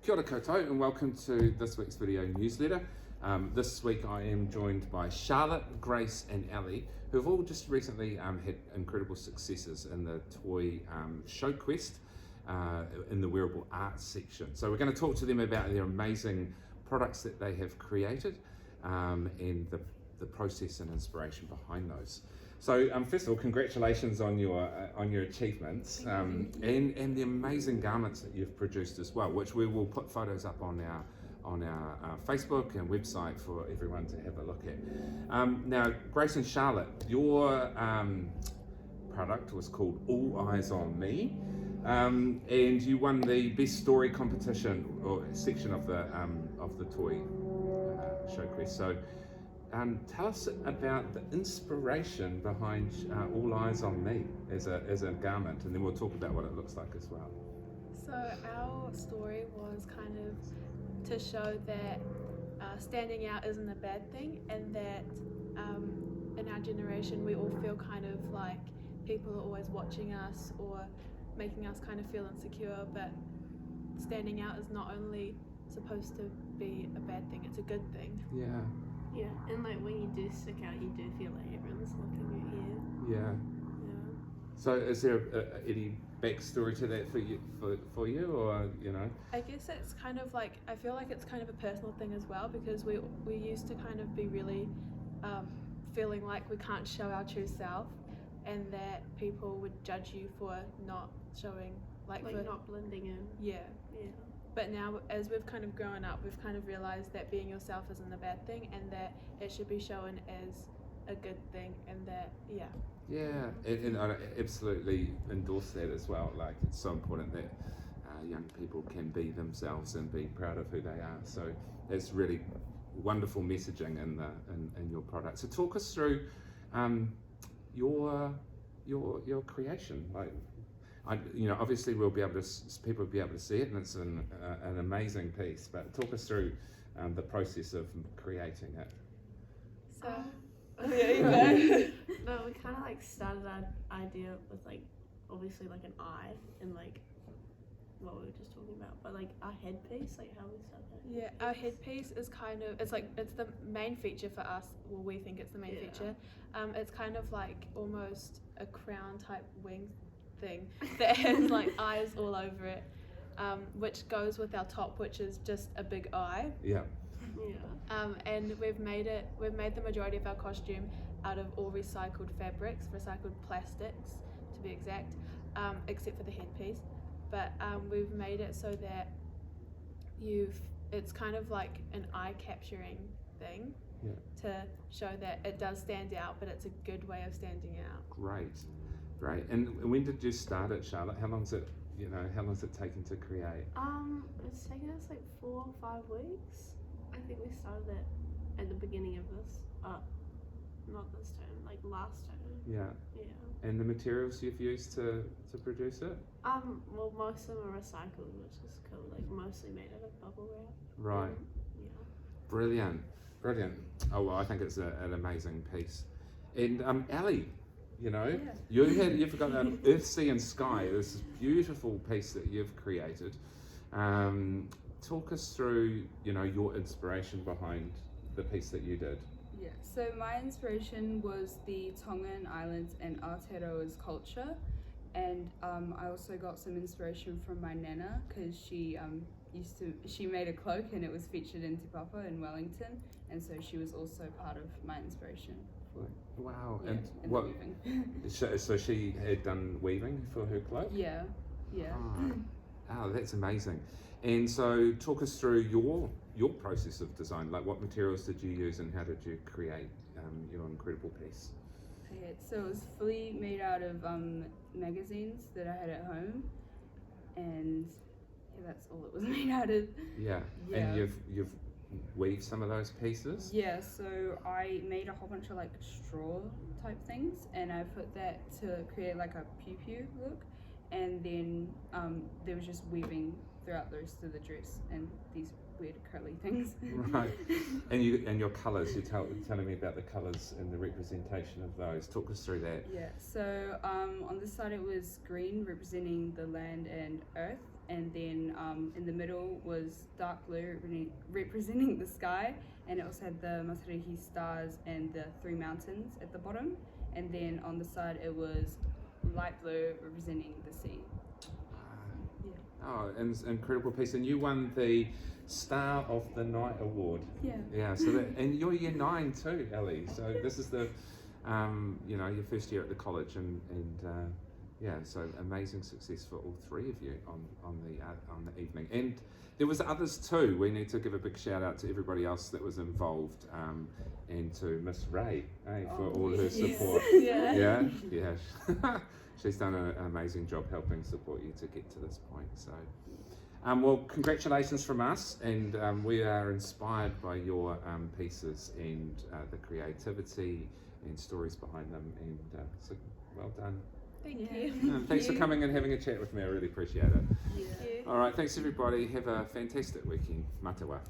Kia ora koutou and welcome to this week's video newsletter. This week I am joined by Charlotte, Grace and Ellie, who have all just recently had incredible successes in the toy Toiquest in the wearable arts section. So we're going to talk to them about their amazing products that they have created and the process and inspiration behind those. So first of all, congratulations on your achievements and the amazing garments that you've produced as well, which we will put photos up on our Facebook and website for everyone to have a look at. Now, Grace and Charlotte, your product was called All Eyes on Me, and you won the best story competition or section of the toy Toiquest. So. Tell us about the inspiration behind All Eyes on Me as a garment, and then we'll talk about what it looks like as well. So our story was kind of to show that standing out isn't a bad thing, and that in our generation we all feel kind of like people are always watching us or making us kind of feel insecure, but standing out is not only supposed to be a bad thing, it's a good thing. Yeah, and like when you do stick out, you do feel like everyone's looking at you. Yeah. So is there any backstory to that for you, or you know? I guess it's kind of like, I feel like it's kind of a personal thing as well, because we used to kind of be really feeling like we can't show our true self, and that people would judge you for not showing, like not blending in. Yeah. But now, as we've kind of grown up, we've kind of realised that being yourself isn't a bad thing, and that it should be shown as a good thing, and that, and I absolutely endorse that as well. Like, it's so important that young people can be themselves and be proud of who they are. So that's really wonderful messaging in your product. So talk us through your creation. Like, obviously people will be able to see it, and it's an amazing piece. But talk us through the process of creating it. So, No, we kind of like started our idea with like obviously like an eye and like what we were just talking about, but like our headpiece, like how we started. Yeah, our headpiece is kind of, it's the main feature for us. Well, we think it's the main feature. It's kind of like almost a crown type wing thing that has like eyes all over it, which goes with our top, which is just a big eye. And we've made the majority of our costume out of all recycled fabrics, recycled plastics to be exact, except for the headpiece. But we've made it so that it's kind of like an eye capturing thing to show that it does stand out, but it's a good way of standing out. Great. And when did you start it, Charlotte? How long's it taken to create? It's taken us like 4 or 5 weeks. I think we started it at the beginning of this, not this term, like last term. Yeah. And the materials you've used to produce it? Well, most of them are recycled, which is cool. Like mostly made out of bubble wrap. Right. Brilliant. Oh well, I think it's an amazing piece. And Ellie, you've got that Earth, Sea and Sky, this beautiful piece that you've created. Talk us through, your inspiration behind the piece that you did. Yeah, so my inspiration was the Tongan Islands and Aotearoa's culture, and I also got some inspiration from my nana, because she made a cloak and it was featured in Te Papa in Wellington, and so she was also part of my inspiration. Wow. Yeah, and what so she had done weaving for her cloak? Yeah. Oh, that's amazing. And so talk us through your process of design. Like, what materials did you use and how did you create your incredible piece? Okay, so it was fully made out of magazines that I had at home, and that's all it was made out of. And you've weave some of those pieces? Yeah, so I made a whole bunch of like straw type things, and I put that to create like a pew look, and then there was just weaving throughout the rest of the dress and these weird curly things. Right. And your colours, you're telling me about the colours and the representation of those. Talk us through that. Yeah, so on this side it was green representing the land and earth, and then in the middle was dark blue representing the sky, and it also had the Masarihi stars and the 3 mountains at the bottom, and then on the side it was light blue representing the sea. Oh, incredible piece. And you won the Star of the Night award. Yeah. Yeah. So and you're year 9 too, Ellie. So this is the, your first year at the college, and so amazing success for all 3 of you on the evening. And there was others too. We need to give a big shout out to everybody else that was involved, and to Miss Ray for all her support. Yeah. Yeah. She's done an amazing job helping support you to get to this point. So, well, congratulations from us, and we are inspired by your pieces and the creativity and stories behind them. And so, well done. Thank you. Thanks for coming and having a chat with me. I really appreciate it. Yeah. Thank you. All right, thanks everybody. Have a fantastic weekend. Matawa.